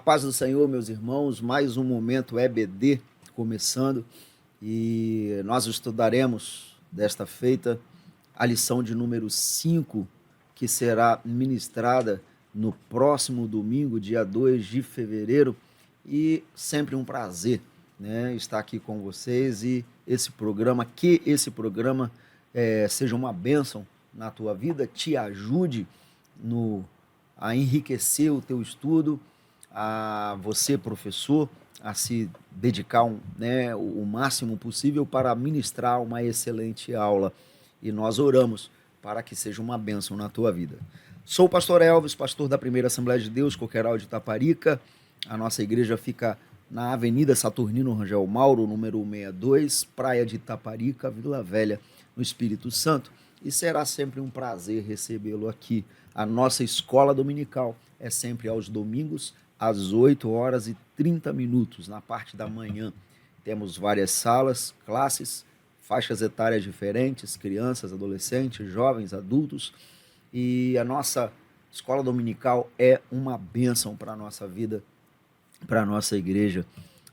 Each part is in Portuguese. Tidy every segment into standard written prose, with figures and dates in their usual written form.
paz do Senhor, meus irmãos, mais um momento EBD começando e nós estudaremos desta feita a lição de número 5, que será ministrada no próximo domingo, dia 2 de fevereiro, e sempre um prazer, né, estar aqui com vocês e esse programa seja uma bênção na tua vida, te ajude a enriquecer o teu estudo, a você, professor, a se dedicar o máximo possível para ministrar uma excelente aula. E nós oramos para que seja uma bênção na tua vida. Sou o pastor Elvis, pastor da Primeira Assembleia de Deus, Coqueiral de Itaparica. A nossa igreja fica na Avenida Saturnino Rangel Mauro, número 162, Praia de Itaparica, Vila Velha, no Espírito Santo. E será sempre um prazer recebê-lo aqui. A nossa escola dominical é sempre aos domingos, às 8h30, na parte da manhã. Temos várias salas, classes, faixas etárias diferentes, crianças, adolescentes, jovens, adultos. E a nossa escola dominical é uma bênção para a nossa vida, para a nossa igreja.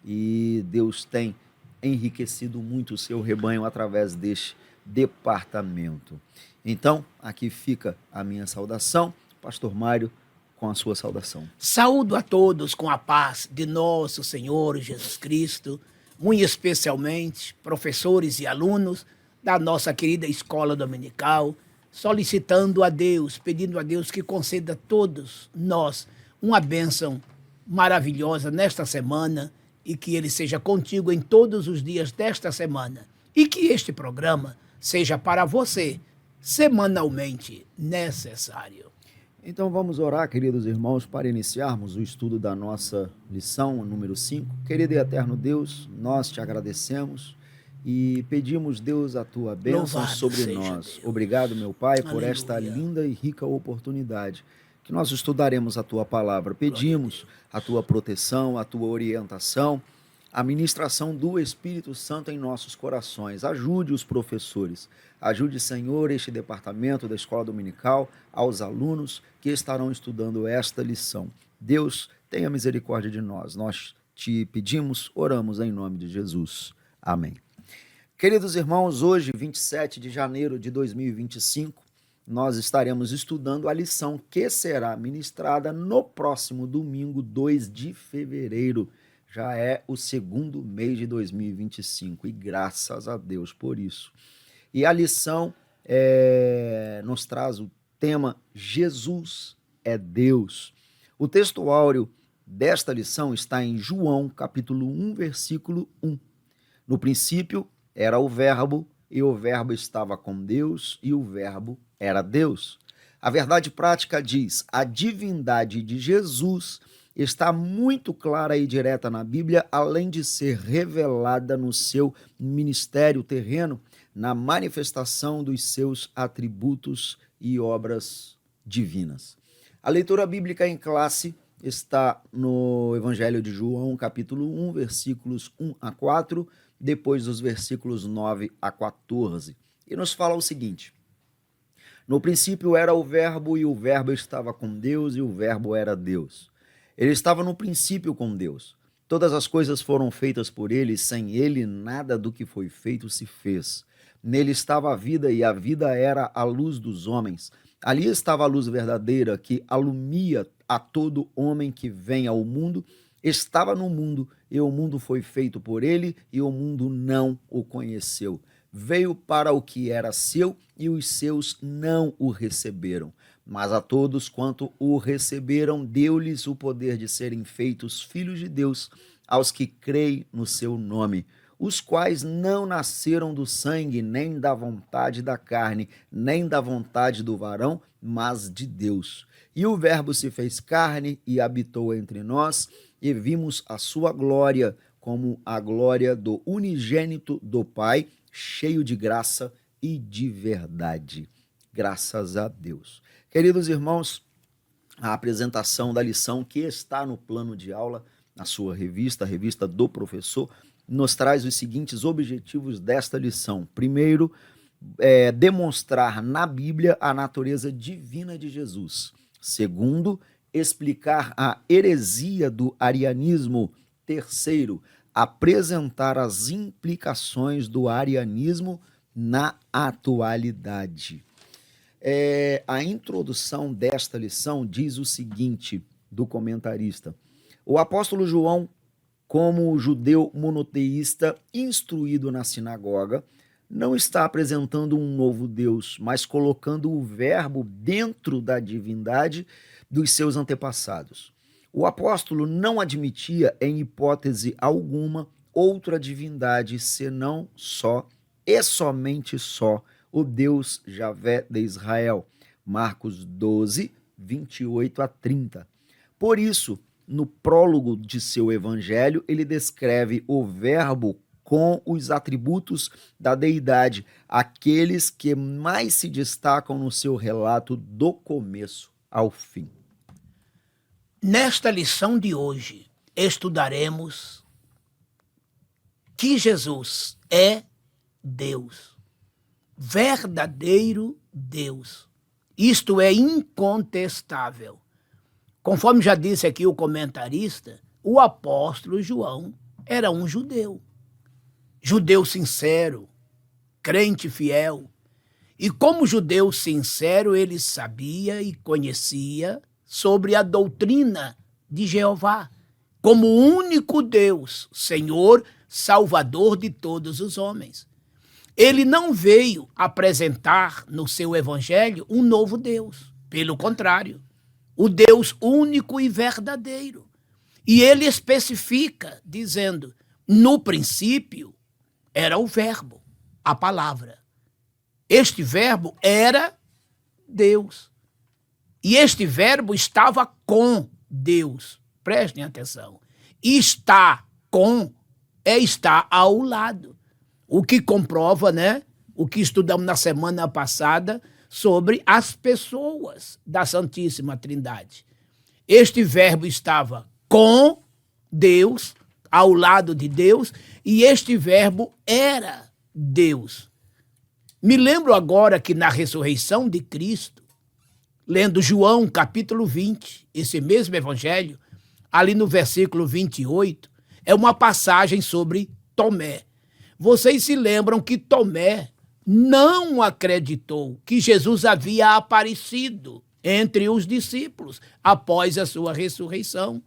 E Deus tem enriquecido muito o seu rebanho através deste departamento. Então, aqui fica a minha saudação. Pastor Mário, com a sua saudação. Saúdo a todos com a paz de nosso Senhor Jesus Cristo, muito especialmente professores e alunos da nossa querida escola dominical, solicitando a Deus, pedindo a Deus que conceda a todos nós uma bênção maravilhosa nesta semana e que Ele seja contigo em todos os dias desta semana e que este programa seja para você semanalmente necessário. Então vamos orar, queridos irmãos, para iniciarmos o estudo da nossa lição número 5. Querido e eterno Deus, nós te agradecemos e pedimos, Deus, a tua bênção sobre nós. Deus. Obrigado, meu Pai, por Aleluia. esta linda e rica oportunidade que nós estudaremos a tua palavra. Pedimos a tua proteção, a tua orientação, a ministração do Espírito Santo em nossos corações. Ajude os professores, ajude, Senhor, este departamento da escola dominical, aos alunos que estarão estudando esta lição. Deus, tenha misericórdia de nós. Nós te pedimos, oramos em nome de Jesus. Amém. Queridos irmãos, hoje, 27 de janeiro de 2025, nós estaremos estudando a lição que será ministrada no próximo domingo, 2 de fevereiro. Já é o segundo mês de 2025 e graças a Deus por isso. E a lição nos traz o tema Jesus é Deus. O texto áureo desta lição está em João, capítulo 1, versículo 1. No princípio era o Verbo, e o Verbo estava com Deus, e o Verbo era Deus. A verdade prática diz: a divindade de Jesus está muito clara e direta na Bíblia, além de ser revelada no seu ministério terreno, na manifestação dos seus atributos e obras divinas. A leitura bíblica em classe está no Evangelho de João, capítulo 1, versículos 1 a 4, depois dos versículos 9 a 14. E nos fala o seguinte: no princípio era o Verbo, e o Verbo estava com Deus, e o Verbo era Deus. Ele estava no princípio com Deus. Todas as coisas foram feitas por ele, e sem ele nada do que foi feito se fez. Nele estava a vida, e a vida era a luz dos homens. Ali estava a luz verdadeira, que alumia a todo homem que vem ao mundo. Estava no mundo, e o mundo foi feito por ele, e o mundo não o conheceu. Veio para o que era seu, e os seus não o receberam. Mas a todos quanto o receberam, deu-lhes o poder de serem feitos filhos de Deus, aos que creem no seu nome, os quais não nasceram do sangue, nem da vontade da carne, nem da vontade do varão, mas de Deus. E o Verbo se fez carne e habitou entre nós, e vimos a sua glória, como a glória do unigênito do Pai, cheio de graça e de verdade. Graças a Deus. Queridos irmãos, a apresentação da lição que está no plano de aula, na sua revista, a revista do professor, nos traz os seguintes objetivos desta lição. Primeiro, demonstrar na Bíblia a natureza divina de Jesus. Segundo, explicar a heresia do arianismo. Terceiro, apresentar as implicações do arianismo na atualidade. A introdução desta lição diz o seguinte, do comentarista: o apóstolo João, como judeu monoteísta instruído na sinagoga, não está apresentando um novo Deus, mas colocando o verbo dentro da divindade dos seus antepassados. O apóstolo não admitia, em hipótese alguma, outra divindade senão só e somente só o Deus Javé de Israel. Marcos 12, 28 a 30. Por isso, no prólogo de seu evangelho, ele descreve o verbo com os atributos da deidade, aqueles que mais se destacam no seu relato do começo ao fim. Nesta lição de hoje, estudaremos que Jesus é Deus, verdadeiro Deus. Isto é incontestável. Conforme já disse aqui o comentarista, o apóstolo João era um judeu. Judeu sincero, crente fiel. E como judeu sincero, ele sabia e conhecia sobre a doutrina de Jeová, como único Deus, Senhor, Salvador de todos os homens. Ele não veio apresentar no seu evangelho um novo Deus. Pelo contrário, o Deus único e verdadeiro. E ele especifica, dizendo, no princípio era o verbo, a palavra. Este verbo era Deus. E este verbo estava com Deus. Prestem atenção. Está com é estar ao lado. O que comprova, né? O que estudamos na semana passada sobre as pessoas da Santíssima Trindade. Este verbo estava com Deus, ao lado de Deus, e este verbo era Deus. Me lembro agora que na ressurreição de Cristo, lendo João capítulo 20, esse mesmo evangelho, ali no versículo 28, é uma passagem sobre Tomé. Vocês se lembram que Tomé não acreditou que Jesus havia aparecido entre os discípulos após a sua ressurreição,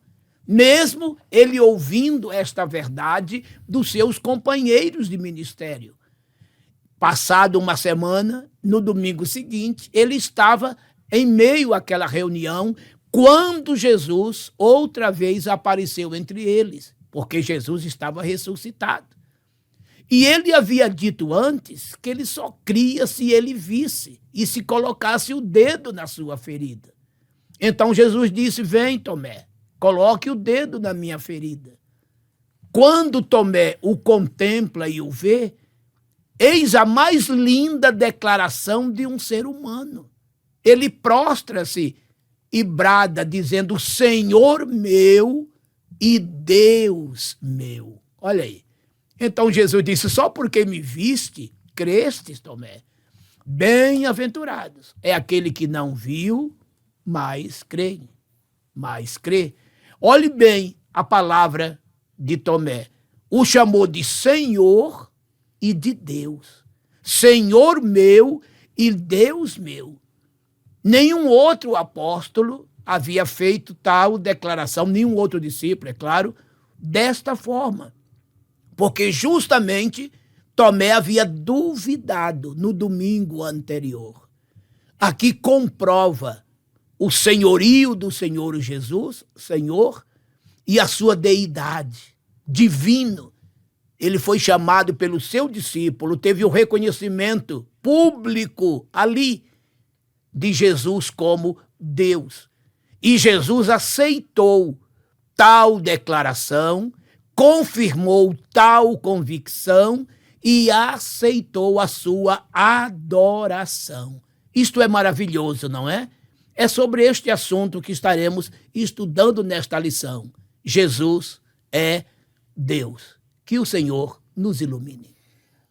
mesmo ele ouvindo esta verdade dos seus companheiros de ministério. Passado uma semana, no domingo seguinte, ele estava em meio àquela reunião quando Jesus outra vez apareceu entre eles, porque Jesus estava ressuscitado. E ele havia dito antes que ele só cria se ele visse e se colocasse o dedo na sua ferida. Então Jesus disse: vem, Tomé, coloque o dedo na minha ferida. Quando Tomé o contempla e o vê, eis a mais linda declaração de um ser humano. Ele prostra-se e brada, dizendo: Senhor meu e Deus meu. Olha aí. Então Jesus disse: só porque me viste, crestes, Tomé. Bem-aventurados é aquele que não viu, mas crê. Mas crê. Olhe bem a palavra de Tomé. O chamou de Senhor e de Deus. Senhor meu e Deus meu. Nenhum outro apóstolo havia feito tal declaração, nenhum outro discípulo, é claro, desta forma. Porque justamente Tomé havia duvidado no domingo anterior. Aqui comprova o senhorio do Senhor Jesus, Senhor, e a sua deidade, divino. Ele foi chamado pelo seu discípulo, teve o reconhecimento público ali de Jesus como Deus. E Jesus aceitou tal declaração, confirmou tal convicção e aceitou a sua adoração. Isto é maravilhoso, não é? É sobre este assunto que estaremos estudando nesta lição. Jesus é Deus. Que o Senhor nos ilumine.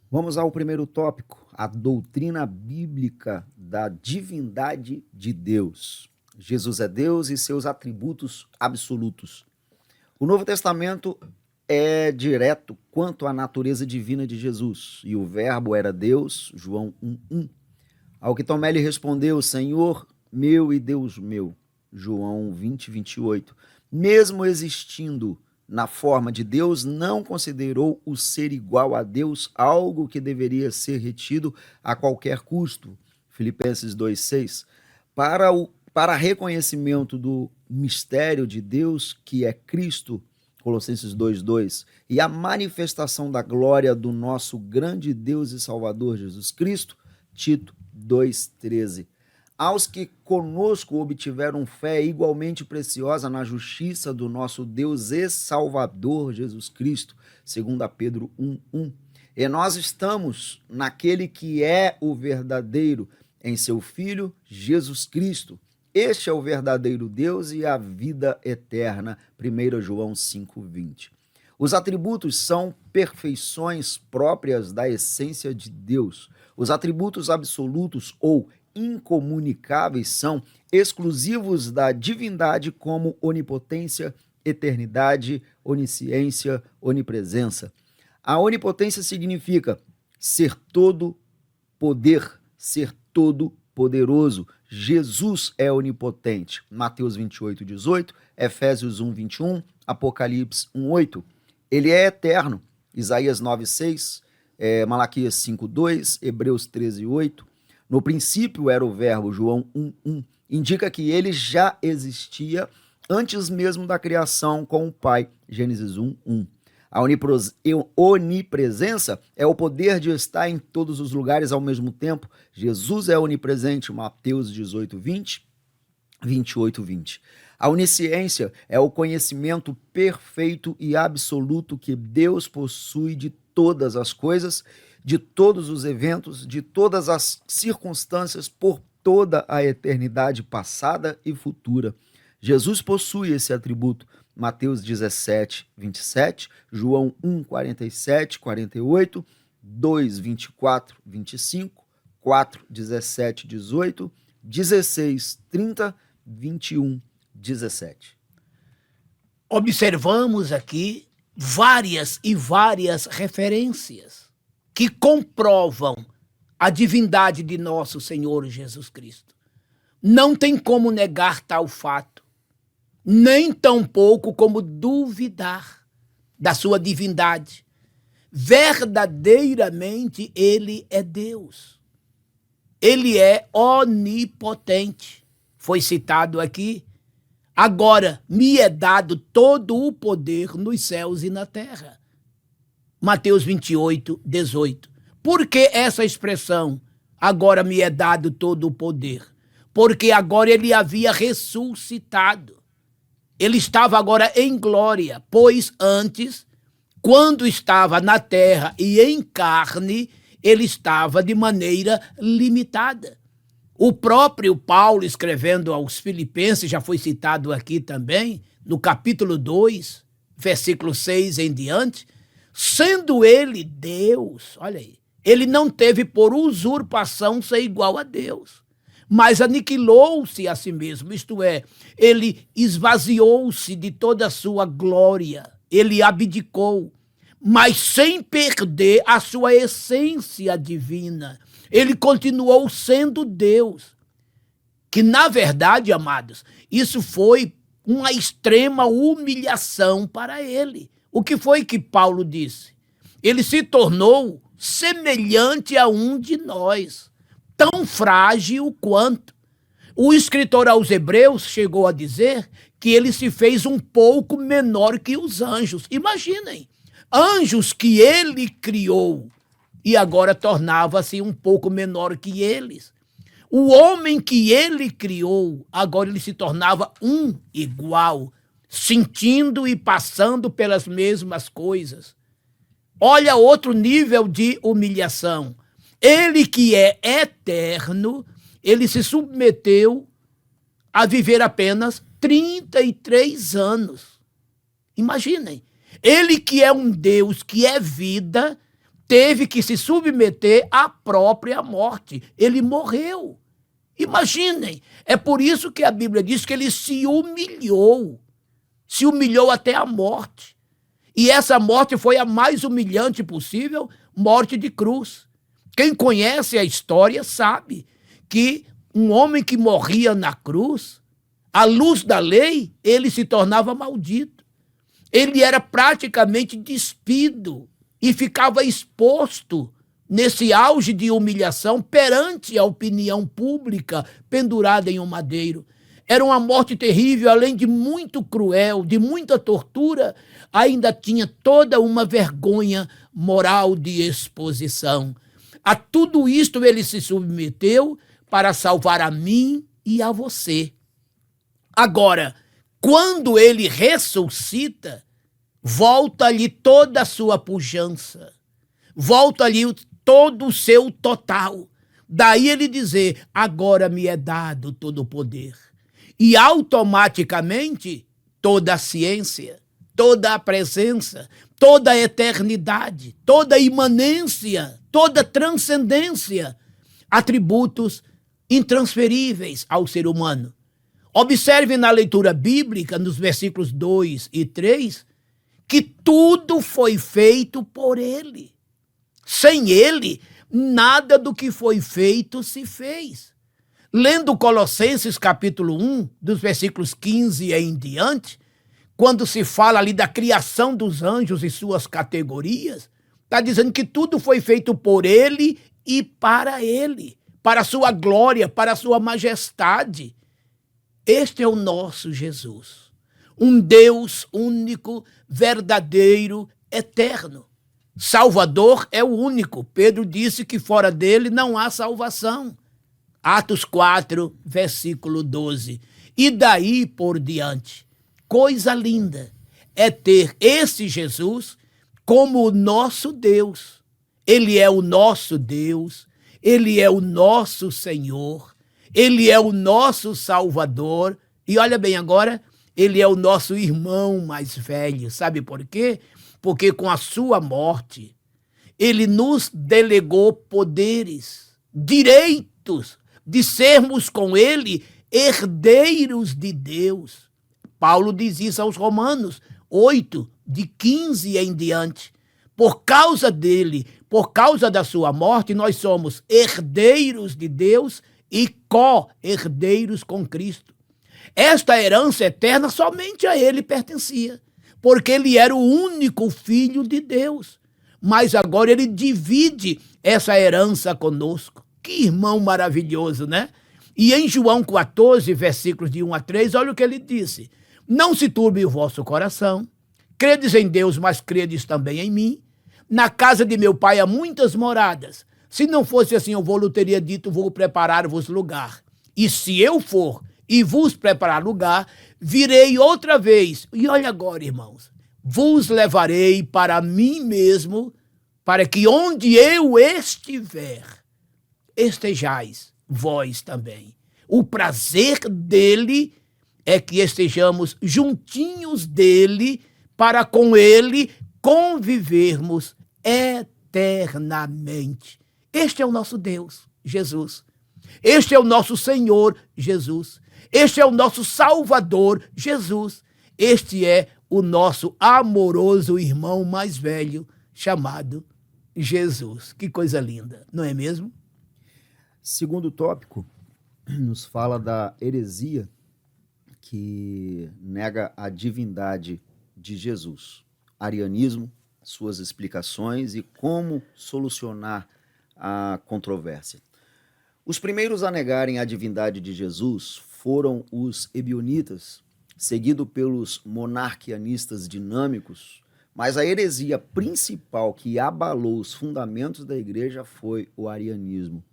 Vamos ao primeiro tópico, a doutrina bíblica da divindade de Deus. Jesus é Deus e seus atributos absolutos. O Novo Testamento é direto quanto à natureza divina de Jesus. E o verbo era Deus, João 1:1. Ao que Tomé lhe respondeu, Senhor meu e Deus meu, João 20:28. Mesmo existindo na forma de Deus, não considerou o ser igual a Deus algo que deveria ser retido a qualquer custo. Filipenses 2:6. Para reconhecimento do mistério de Deus, que é Cristo, Colossenses 2:2, e a manifestação da glória do nosso grande Deus e Salvador Jesus Cristo, Tito 2:13. Aos que conosco obtiveram fé igualmente preciosa na justiça do nosso Deus e Salvador Jesus Cristo, 2 Pedro 1:1. E nós estamos naquele que é o verdadeiro, em seu Filho Jesus Cristo. Este é o verdadeiro Deus e a vida eterna, 1 João 5:20. Os atributos são perfeições próprias da essência de Deus. Os atributos absolutos ou incomunicáveis são exclusivos da divindade, como onipotência, eternidade, onisciência, onipresença. A onipotência significa ser todo poder, ser todo poderoso. Jesus é onipotente. Mateus 28:18, Efésios 1:21, Apocalipse 1:8. Ele é eterno. Isaías 9:6, Malaquias 5:2, Hebreus 13:8. No princípio era o verbo, João 1:1. Indica que ele já existia antes mesmo da criação com o Pai, Gênesis 1:1. A onipresença é o poder de estar em todos os lugares ao mesmo tempo. Jesus é onipresente, Mateus 18:20, 28:20. A onisciência é o conhecimento perfeito e absoluto que Deus possui de todas as coisas, de todos os eventos, de todas as circunstâncias, por toda a eternidade passada e futura. Jesus possui esse atributo. Mateus 17:27, João 1:47, 48, 2:24, 25, 4:17, 18, 16:30, 21, 17. Observamos aqui várias e várias referências que comprovam a divindade de nosso Senhor Jesus Cristo. Não tem como negar tal fato, nem tampouco como duvidar da sua divindade. Verdadeiramente ele é Deus. Ele é onipotente. Foi citado aqui. Agora me é dado todo o poder nos céus e na terra. Mateus 28:18. Por que essa expressão? Agora me é dado todo o poder. Porque agora ele havia ressuscitado. Ele estava agora em glória, pois antes, quando estava na terra e em carne, ele estava de maneira limitada. O próprio Paulo, escrevendo aos Filipenses, já foi citado aqui também, no capítulo 2, versículo 6 em diante, sendo ele Deus, olha aí, ele não teve por usurpação ser igual a Deus, mas aniquilou-se a si mesmo, isto é, ele esvaziou-se de toda a sua glória, ele abdicou, mas sem perder a sua essência divina. Ele continuou sendo Deus, que na verdade, amados, isso foi uma extrema humilhação para ele. O que foi que Paulo disse? Ele se tornou semelhante a um de nós, tão frágil quanto. O escritor aos Hebreus chegou a dizer que ele se fez um pouco menor que os anjos. Imaginem, anjos que ele criou e agora tornava-se um pouco menor que eles. O homem que ele criou, agora ele se tornava um igual, sentindo e passando pelas mesmas coisas. Olha outro nível de humilhação. Ele que é eterno, ele se submeteu a viver apenas 33 anos. Imaginem, ele que é um Deus, que é vida, teve que se submeter à própria morte. Ele morreu. Imaginem, é por isso que a Bíblia diz que ele se humilhou até a morte. E essa morte foi a mais humilhante possível, morte de cruz. Quem conhece a história sabe que um homem que morria na cruz, à luz da lei, ele se tornava maldito. Ele era praticamente despido e ficava exposto nesse auge de humilhação perante a opinião pública, pendurada em um madeiro. Era uma morte terrível, além de muito cruel, de muita tortura, ainda tinha toda uma vergonha moral de exposição. A tudo isto ele se submeteu para salvar a mim e a você. Agora, quando ele ressuscita, volta-lhe toda a sua pujança, volta-lhe todo o seu total. Daí ele dizer, agora me é dado todo o poder. E automaticamente toda a ciência, toda a presença, toda a eternidade, toda a imanência, toda a transcendência, atributos intransferíveis ao ser humano. Observe na leitura bíblica, nos versículos 2 e 3, que tudo foi feito por ele. Sem ele, nada do que foi feito se fez. Lendo Colossenses capítulo 1, dos versículos 15 em diante, quando se fala ali da criação dos anjos e suas categorias, está dizendo que tudo foi feito por ele e para ele, para a sua glória, para a sua majestade. Este é o nosso Jesus, um Deus único, verdadeiro, eterno. Salvador é o único. Pedro disse que fora dele não há salvação. Atos 4, versículo 12. E daí por diante, coisa linda é ter esse Jesus como o nosso Deus. Ele é o nosso Deus, ele é o nosso Senhor, ele é o nosso Salvador. E olha bem agora, ele é o nosso irmão mais velho. Sabe por quê? Porque com a sua morte, ele nos delegou poderes, direitos de sermos com ele herdeiros de Deus. Paulo diz isso aos Romanos 8, de 15 em diante. Por causa dele, por causa da sua morte, nós somos herdeiros de Deus e co-herdeiros com Cristo. Esta herança eterna somente a ele pertencia, porque ele era o único filho de Deus. Mas agora ele divide essa herança conosco. Que irmão maravilhoso, né? E em João 14, versículos de 1 a 3, olha o que ele disse. Não se turbe o vosso coração, credes em Deus, mas credes também em mim. Na casa de meu pai há muitas moradas. Se não fosse assim, eu vou teria dito, vou preparar-vos lugar. E se eu for e vos preparar lugar, virei outra vez. E olha agora, irmãos, vos levarei para mim mesmo, para que onde eu estiver, estejais vós também. O prazer dele é que estejamos juntinhos dele, para com ele convivermos eternamente. Este é o nosso Deus, Jesus. Este é o nosso Senhor, Jesus. Este é o nosso Salvador, Jesus. Este é o nosso amoroso irmão mais velho, chamado Jesus. Que coisa linda, não é mesmo? Segundo tópico, nos fala da heresia que nega a divindade de Jesus. Arianismo, suas explicações e como solucionar a controvérsia. Os primeiros a negarem a divindade de Jesus foram os ebionitas, seguido pelos monarquianistas dinâmicos, mas a heresia principal que abalou os fundamentos da igreja foi o arianismo.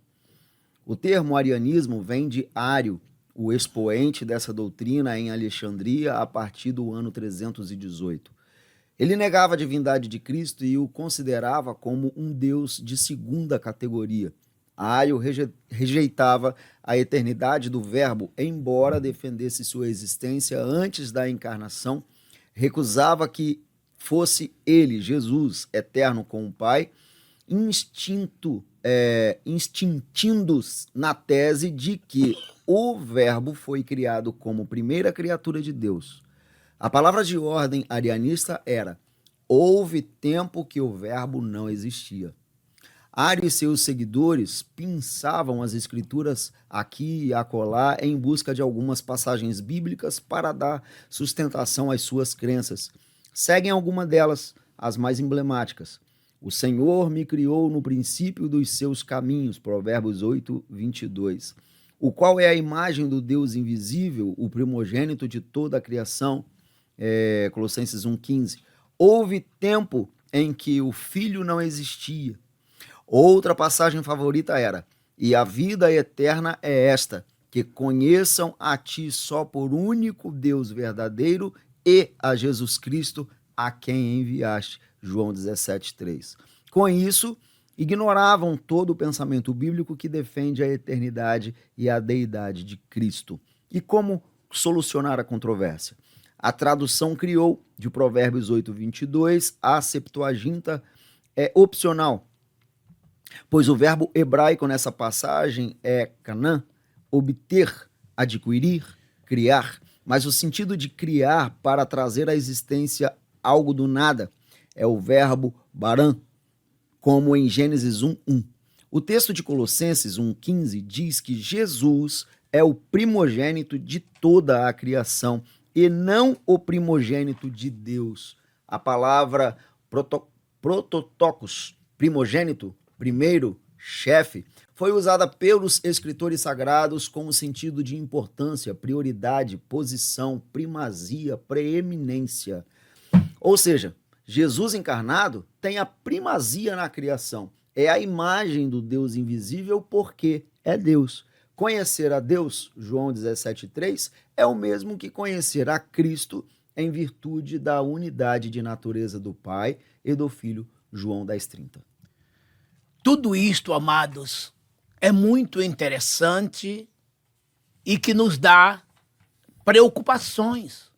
O termo arianismo vem de Ário, o expoente dessa doutrina em Alexandria a partir do ano 318. Ele negava a divindade de Cristo e o considerava como um Deus de segunda categoria. Ário rejeitava a eternidade do Verbo, embora defendesse sua existência antes da encarnação, recusava que fosse ele, Jesus, eterno com o Pai, instinto instintindo na tese de que o verbo foi criado como primeira criatura de Deus. A palavra de ordem arianista era: houve tempo que o verbo não existia. Ario e seus seguidores pinçavam as escrituras aqui e acolá em busca de algumas passagens bíblicas para dar sustentação às suas crenças. Seguem alguma delas, as mais emblemáticas. O Senhor me criou no princípio dos seus caminhos, Provérbios 8, 22. O qual é a imagem do Deus invisível, o primogênito de toda a criação, Colossenses 1,15. Houve tempo em que o Filho não existia. Outra passagem favorita era: e a vida eterna é esta, que conheçam a ti só por único Deus verdadeiro e a Jesus Cristo, a quem enviaste. João 17,3. Com isso, ignoravam todo o pensamento bíblico que defende a eternidade e a deidade de Cristo. E como solucionar a controvérsia? A tradução criou, de Provérbios 8, 22, a Septuaginta é opcional, pois o verbo hebraico nessa passagem é canã, obter, adquirir, criar, mas o sentido de criar para trazer à existência algo do nada é o verbo baran, como em Gênesis 1:1. O texto de Colossenses 1:15 diz que Jesus é o primogênito de toda a criação e não o primogênito de Deus. A palavra prototokos, primogênito, primeiro, chefe, foi usada pelos escritores sagrados com o sentido de importância, prioridade, posição, primazia, preeminência. Ou seja, Jesus encarnado tem a primazia na criação. É a imagem do Deus invisível porque é Deus. Conhecer a Deus, João 17,3, é o mesmo que conhecer a Cristo em virtude da unidade de natureza do Pai e do Filho, João 10,30. Tudo isto, amados, é muito interessante e que nos dá preocupações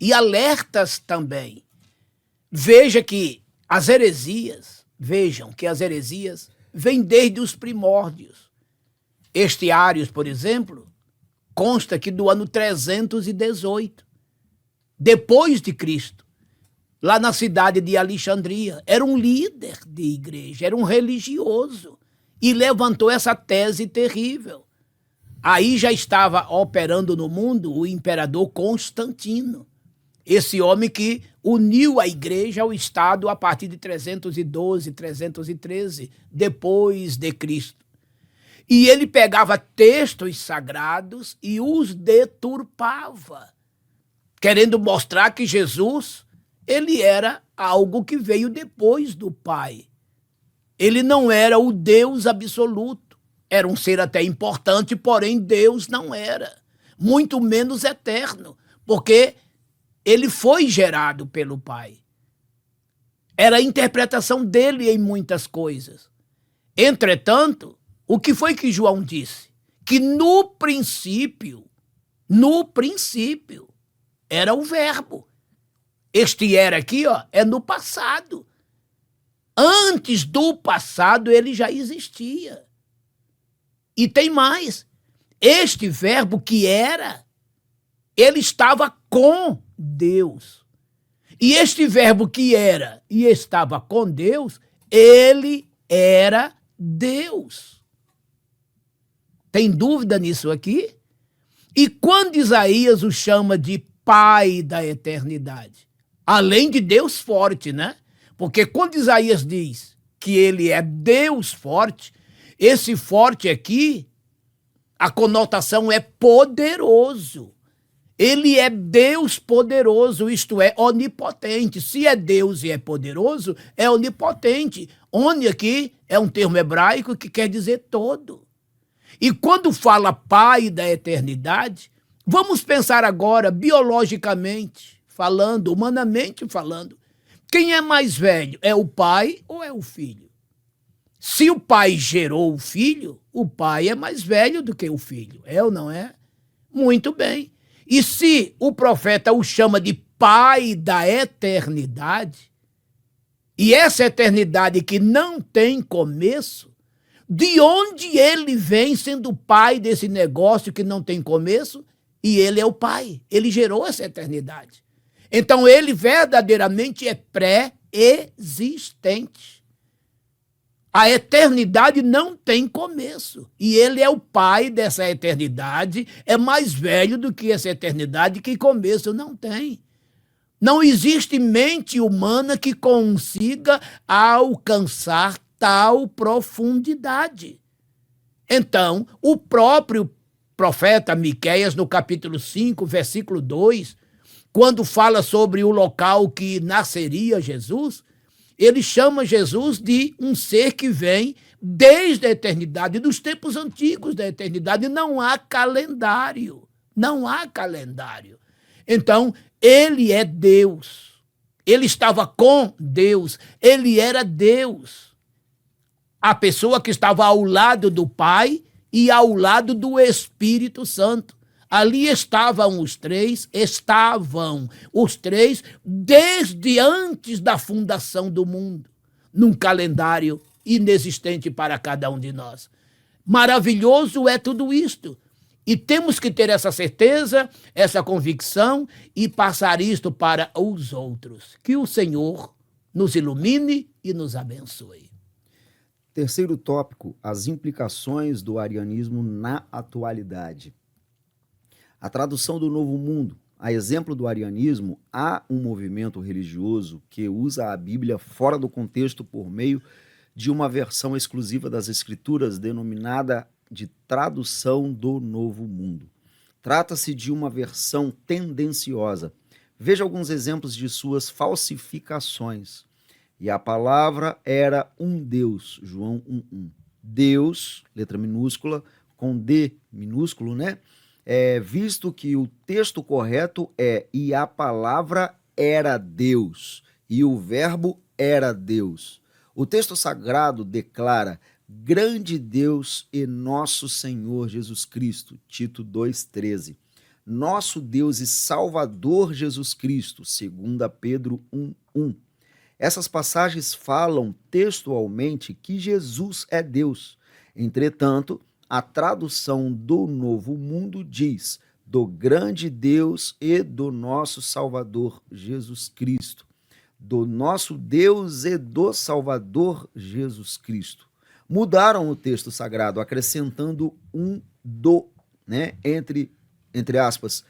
e alertas também. Vejam que as heresias vêm desde os primórdios. Este Arius, por exemplo, consta que do ano 318, depois de Cristo, lá na cidade de Alexandria, era um líder de igreja, era um religioso, e levantou essa tese terrível. Aí já estava operando no mundo o imperador Constantino, esse homem que uniu a igreja ao Estado a partir de 312, 313, depois de Cristo. E ele pegava textos sagrados e os deturpava, querendo mostrar que Jesus, ele era algo que veio depois do Pai. Ele não era o Deus absoluto. Era um ser até importante, porém Deus não era. Muito menos eterno, porque ele foi gerado pelo Pai. Era a interpretação dele em muitas coisas. Entretanto, o que foi que João disse? Que no princípio, era o verbo. Este era aqui, é no passado. Antes do passado, ele já existia. E tem mais. Este verbo que era, ele estava com Deus. E este verbo que era e estava com Deus, ele era Deus. Tem dúvida nisso aqui? E quando Isaías o chama de Pai da eternidade, além de Deus forte, né? Porque quando Isaías diz que ele é Deus forte, esse forte aqui, a conotação é poderoso. Ele é Deus poderoso, isto é, onipotente. Se é Deus e é poderoso, é onipotente. Oni aqui é um termo hebraico que quer dizer todo. E quando fala Pai da eternidade, vamos pensar agora, biologicamente falando, humanamente falando, quem é mais velho? É o pai ou é o filho? Se o pai gerou o filho, o pai é mais velho do que o filho. É ou não é? Muito bem. E se o profeta o chama de Pai da eternidade, e essa eternidade que não tem começo, De onde ele vem sendo o pai desse negócio que não tem começo? E ele é o pai. Ele gerou essa eternidade. Então ele verdadeiramente é pré-existente. A eternidade não tem começo. E ele é o pai dessa eternidade, é mais velho do que essa eternidade, que começo não tem. Não existe mente humana que consiga alcançar tal profundidade. Então, o próprio profeta Miqueias, no capítulo 5, versículo 2, quando fala sobre o local que nasceria Jesus, ele chama Jesus de um ser que vem desde a eternidade, dos tempos antigos da eternidade. Não há calendário. Não há calendário. Então, ele é Deus. Ele estava com Deus. Ele era Deus. A pessoa que estava ao lado do Pai e ao lado do Espírito Santo. Ali estavam os três desde antes da fundação do mundo, num calendário inexistente para cada um de nós. Maravilhoso é tudo isto. E temos que ter essa certeza, essa convicção e passar isto para os outros. Que o Senhor nos ilumine e nos abençoe. Terceiro tópico, as implicações do arianismo na atualidade. A tradução do Novo Mundo. A exemplo do arianismo, há um movimento religioso que usa a Bíblia fora do contexto por meio de uma versão exclusiva das Escrituras denominada de tradução do Novo Mundo. Trata-se de uma versão tendenciosa. Veja alguns exemplos de suas falsificações. E a palavra era um Deus, João 1:1. Deus, letra minúscula, com D minúsculo, né? Visto que o texto correto é e a palavra era Deus, e o verbo era Deus. O texto sagrado declara grande Deus e nosso Senhor Jesus Cristo, Tito 2,13. Nosso Deus e Salvador Jesus Cristo, 2 Pedro 1:1. Essas passagens falam textualmente que Jesus é Deus. Entretanto, a tradução do Novo Mundo diz do grande Deus e do nosso Salvador Jesus Cristo. Do nosso Deus e do Salvador Jesus Cristo. Mudaram o texto sagrado, acrescentando um do, né, entre aspas,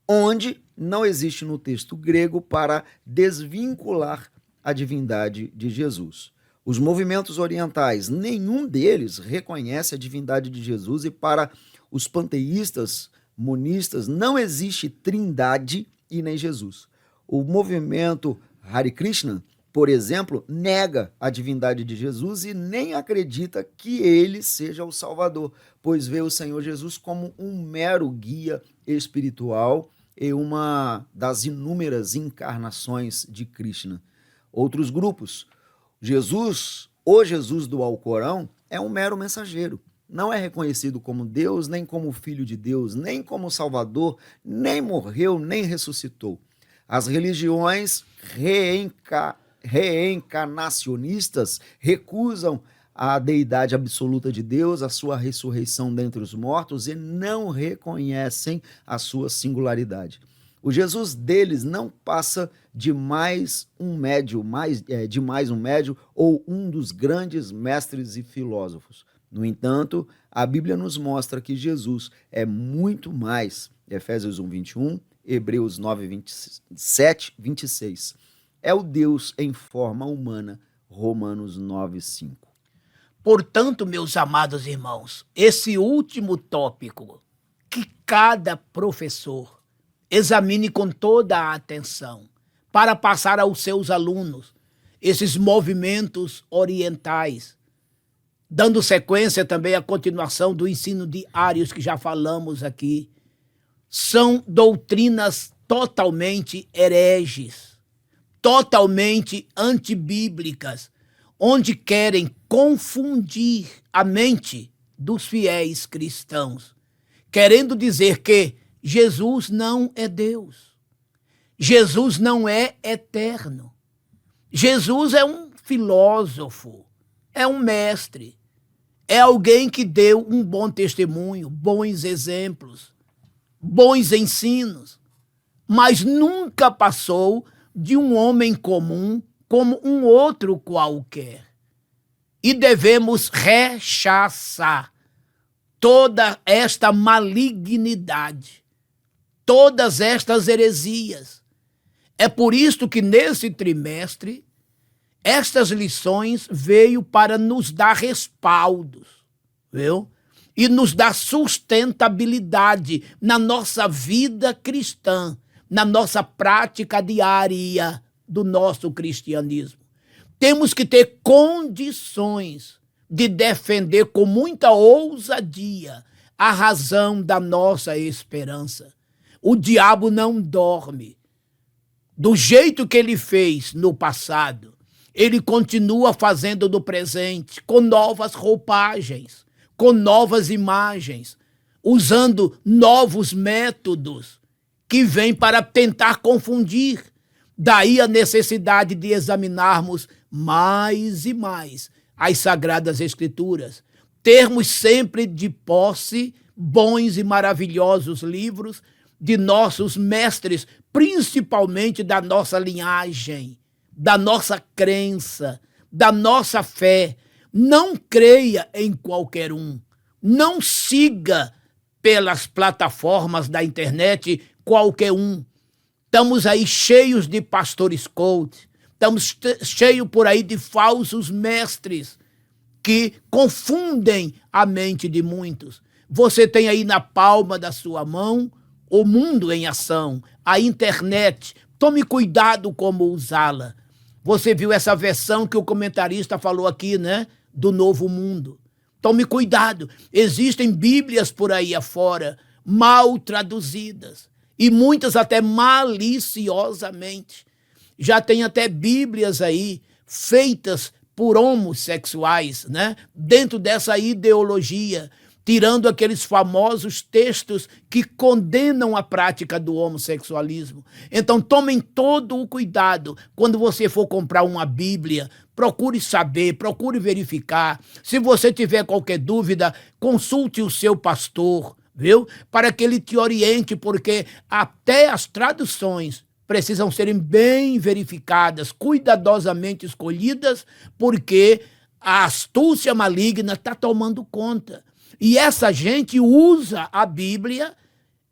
onde não existe no texto grego para desvincular a divindade de Jesus. Os movimentos orientais, nenhum deles reconhece a divindade de Jesus, e para os panteístas, monistas, não existe trindade e nem Jesus. O movimento Hare Krishna, por exemplo, nega a divindade de Jesus e nem acredita que ele seja o Salvador, pois vê o Senhor Jesus como um mero guia espiritual e uma das inúmeras encarnações de Krishna. Outros grupos, o Jesus do Alcorão é um mero mensageiro. Não é reconhecido como Deus, nem como Filho de Deus, nem como Salvador, nem morreu, nem ressuscitou. As religiões reencarnacionistas recusam a deidade absoluta de Deus, a sua ressurreição dentre os mortos, e não reconhecem a sua singularidade. O Jesus deles não passa de mais um médio ou um dos grandes mestres e filósofos. No entanto, a Bíblia nos mostra que Jesus é muito mais. Efésios 1:21, Hebreus 9:27, 26. É o Deus em forma humana, Romanos 9:5. Portanto, meus amados irmãos, esse último tópico, que cada professor examine com toda a atenção para passar aos seus alunos esses movimentos orientais, dando sequência também à continuação do ensino de Arius, que já falamos aqui. São doutrinas totalmente hereges, totalmente antibíblicas, onde querem confundir a mente dos fiéis cristãos, querendo dizer que Jesus não é Deus. Jesus não é eterno. Jesus é um filósofo, é um mestre. é alguém que deu um bom testemunho, bons exemplos, bons ensinos, mas nunca passou de um homem comum como um outro qualquer. E devemos rechaçar toda esta malignidade, todas estas heresias. É por isto que nesse trimestre estas lições veio para nos dar respaldos, viu? E nos dar sustentabilidade na nossa vida cristã, na nossa prática diária do nosso cristianismo. Temos que ter condições de defender com muita ousadia a razão da nossa esperança. O diabo não dorme. Do jeito que ele fez no passado, ele continua fazendo no presente, com novas roupagens, com novas imagens, usando novos métodos que vêm para tentar confundir. Daí a necessidade de examinarmos mais e mais as Sagradas Escrituras, termos sempre de posse bons e maravilhosos livros de nossos mestres, principalmente da nossa linhagem, da nossa crença, da nossa fé. Não creia em qualquer um. Não siga pelas plataformas da internet qualquer um. Estamos aí cheios de pastores coach, estamos cheios por aí de falsos mestres que confundem a mente de muitos. Você tem aí na palma da sua mão o mundo em ação, a internet. Tome cuidado como usá-la. Você viu essa versão que o comentarista falou aqui, né? Do novo mundo. Tome cuidado. Existem bíblias por aí afora, mal traduzidas, e muitas até maliciosamente. Já tem até bíblias aí feitas por homossexuais, né? Dentro dessa ideologia, tirando aqueles famosos textos que condenam a prática do homossexualismo. Então, tomem todo o cuidado. Quando você for comprar uma Bíblia, procure saber, procure verificar. Se você tiver qualquer dúvida, consulte o seu pastor, viu? Para que ele te oriente, porque até as traduções precisam serem bem verificadas, cuidadosamente escolhidas, porque a astúcia maligna está tomando conta. E essa gente usa a Bíblia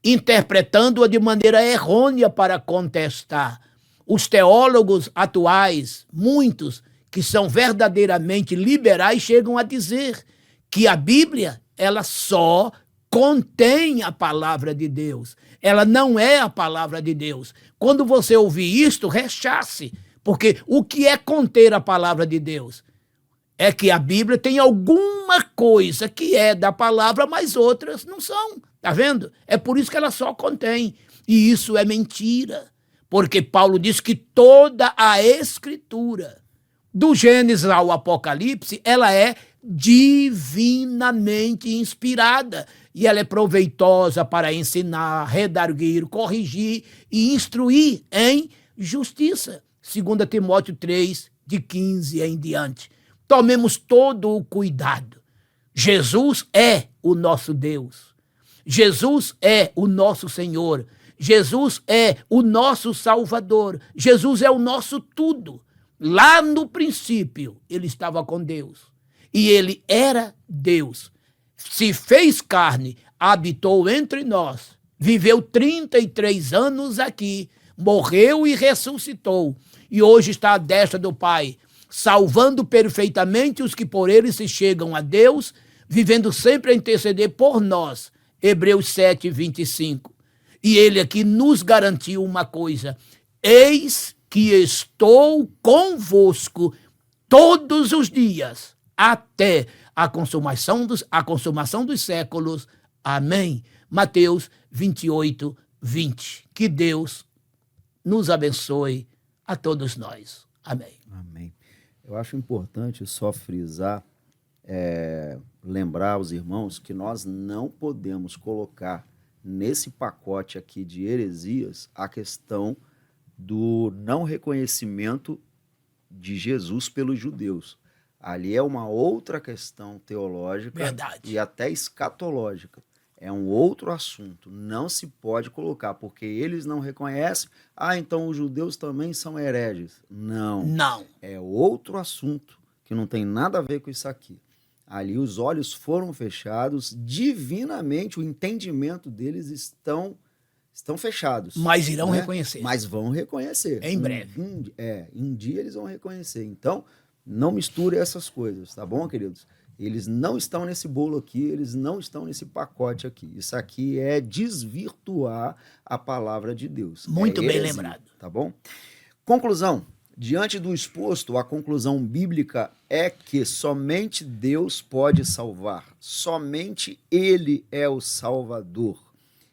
interpretando-a de maneira errônea para contestar. Os teólogos atuais, muitos que são verdadeiramente liberais, chegam a dizer que a Bíblia ela só contém a palavra de Deus. Ela não é a palavra de Deus. Quando você ouvir isto, rechace, porque o que é conter a palavra de Deus? É que a Bíblia tem alguma coisa que é da palavra, mas outras não são. Tá vendo? É por isso que ela só contém. E isso é mentira. Porque Paulo diz que toda a Escritura, do Gênesis ao Apocalipse, ela é divinamente inspirada. E ela é proveitosa para ensinar, redarguir, corrigir e instruir em justiça. 2 Timóteo 3, de 15 em diante. Tomemos todo o cuidado. Jesus é o nosso Deus. Jesus é o nosso Senhor. Jesus é o nosso Salvador. Jesus é o nosso tudo. Lá no princípio, ele estava com Deus. E ele era Deus. Se fez carne, habitou entre nós. Viveu 33 anos aqui. Morreu e ressuscitou. E hoje está à destra do Pai, salvando perfeitamente os que por ele se chegam a Deus, vivendo sempre a interceder por nós. Hebreus 7, 25. E ele aqui nos garantiu uma coisa: eis que estou convosco todos os dias, até a consumação dos séculos. Amém. Mateus 28, 20. Que Deus nos abençoe a todos nós. Amém. Amém. Eu acho importante só frisar, lembrar aos irmãos que nós não podemos colocar nesse pacote aqui de heresias a questão do não reconhecimento de Jesus pelos judeus. Ali é uma outra questão teológica Verdade. e até escatológica. É um outro assunto. Não se pode colocar, porque eles não reconhecem. Ah, então os judeus também são hereges. Não. Não. É outro assunto que não tem nada a ver com isso aqui. Ali os olhos foram fechados, divinamente o entendimento deles estão fechados. Mas irão né? reconhecer. Mas vão reconhecer. Em breve. Um dia eles vão reconhecer. Então, não misture essas coisas, tá bom, queridos? Eles não estão nesse bolo aqui, eles não estão nesse pacote aqui. Isso aqui é desvirtuar a palavra de Deus. Muito bem heresia, lembrado. Tá bom? Conclusão. Diante do exposto, a conclusão bíblica é que somente Deus pode salvar. Somente Ele é o Salvador.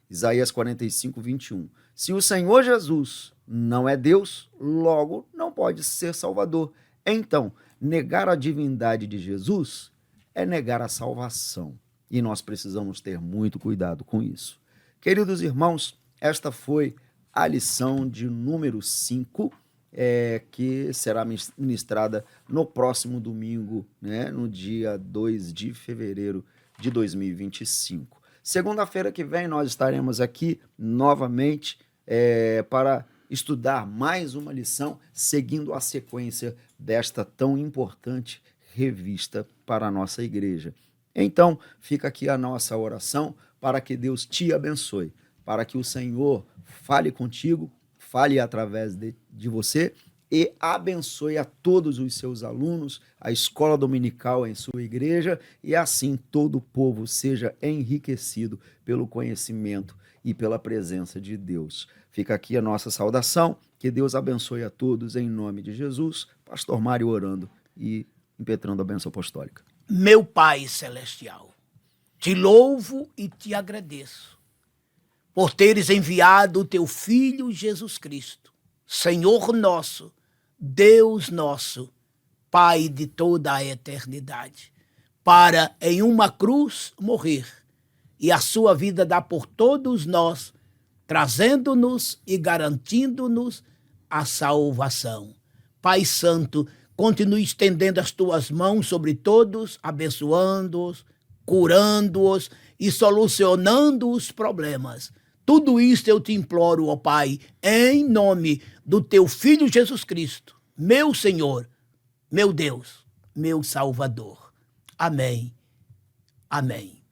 Isaías 45, 21. Se o Senhor Jesus não é Deus, logo não pode ser Salvador. Então, negar a divindade de Jesus é negar a salvação. E nós precisamos ter muito cuidado com isso. Queridos irmãos, esta foi a lição de número 5, que será ministrada no próximo domingo, né, no dia 2 de fevereiro de 2025. Segunda-feira que vem nós estaremos aqui novamente para estudar mais uma lição, seguindo a sequência desta tão importante revista para a nossa igreja. Então, fica aqui a nossa oração para que Deus te abençoe, para que o Senhor fale contigo, fale através de você e abençoe a todos os seus alunos, a escola dominical em sua igreja, e assim todo o povo seja enriquecido pelo conhecimento e pela presença de Deus. Fica aqui a nossa saudação, que Deus abençoe a todos em nome de Jesus. Pastor Mário orando e impetrando a bênção apostólica. Meu Pai Celestial, te louvo e te agradeço por teres enviado o teu Filho Jesus Cristo, Senhor nosso, Deus nosso, Pai de toda a eternidade, para em uma cruz morrer e a sua vida dar por todos nós, trazendo-nos e garantindo-nos a salvação. Pai Santo, continue estendendo as tuas mãos sobre todos, abençoando-os, curando-os e solucionando os problemas. Tudo isso eu te imploro, ó Pai, em nome do teu Filho Jesus Cristo, meu Senhor, meu Deus, meu Salvador. Amém. Amém.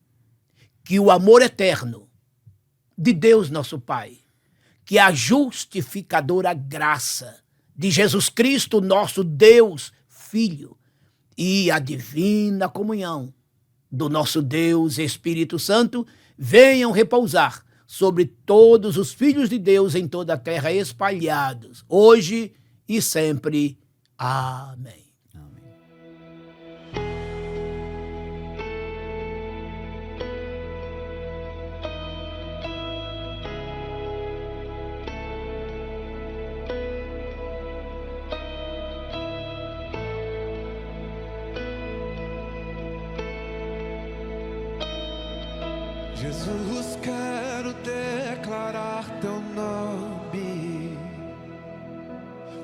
Que o amor eterno de Deus nosso Pai, que a justificadora graça de Jesus Cristo, nosso Deus, Filho, e a divina comunhão do nosso Deus Espírito Santo venham repousar sobre todos os filhos de Deus em toda a terra espalhados, hoje e sempre. Amém. Jesus, quero declarar teu nome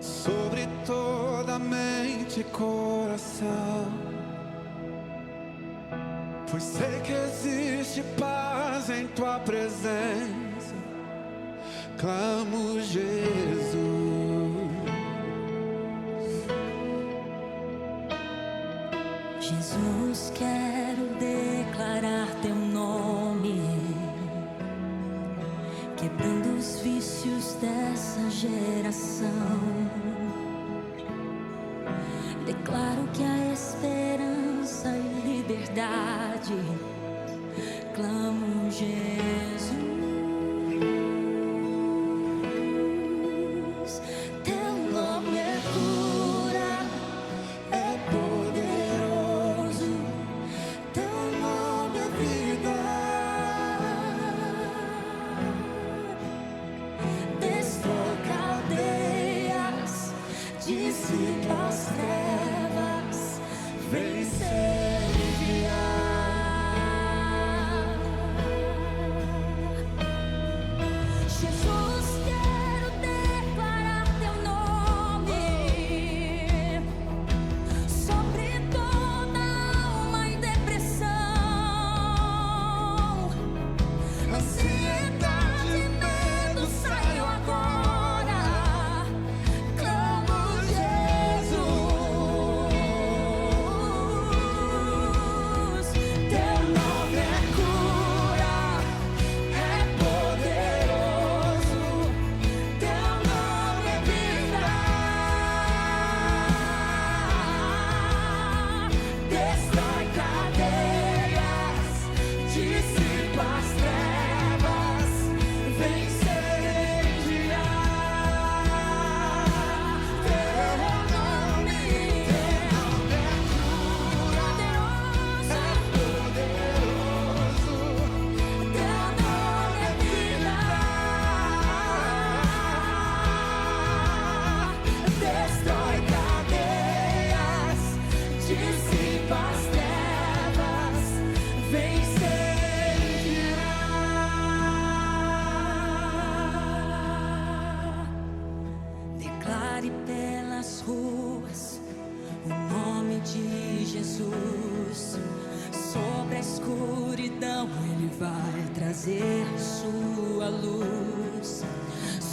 sobre toda mente e coração, pois sei que existe paz em tua presença. Clamo Jesus. Jesus, quero declarar teu nome, quebrando os vícios dessa geração. Declaro que há esperança e liberdade. Clamo Jesus. Teu nome é cura, é poderoso. Teu nome é vida. Destrói cadeias, dissipa as trevas, vencer e guiar. Jesus, quero declarar teu nome sobre toda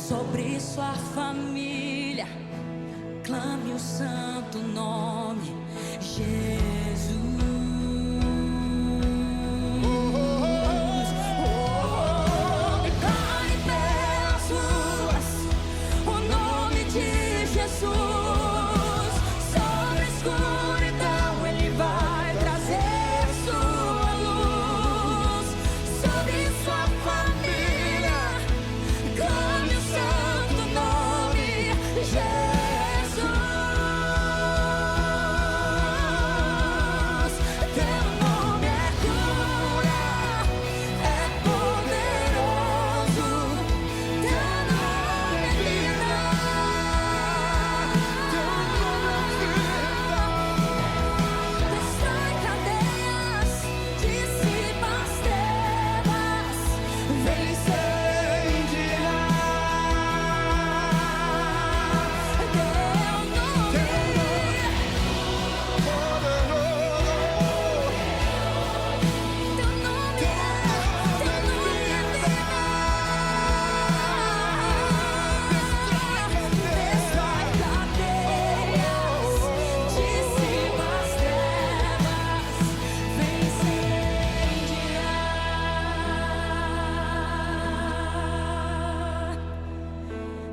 sobre sua família. Clame o santo nome, Jesus. Clame pelas ruas o nome de Jesus. Sobre a escuridão Ele vai trazer sua luz. Sobre sua família, clame o santo nome, Jesus. Teu nome é cura, é poderoso. Teu nome é vida. Teu nome é vida. Destrói cadeias, dissipa as trevas, vence.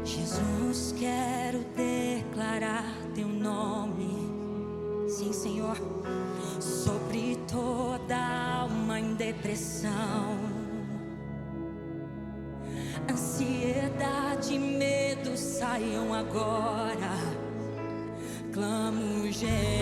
Jesus, quero declarar teu nome, sim, Senhor, sobre toda alma em depressão, ansiedade e medo saiam agora. Clamo Jesus.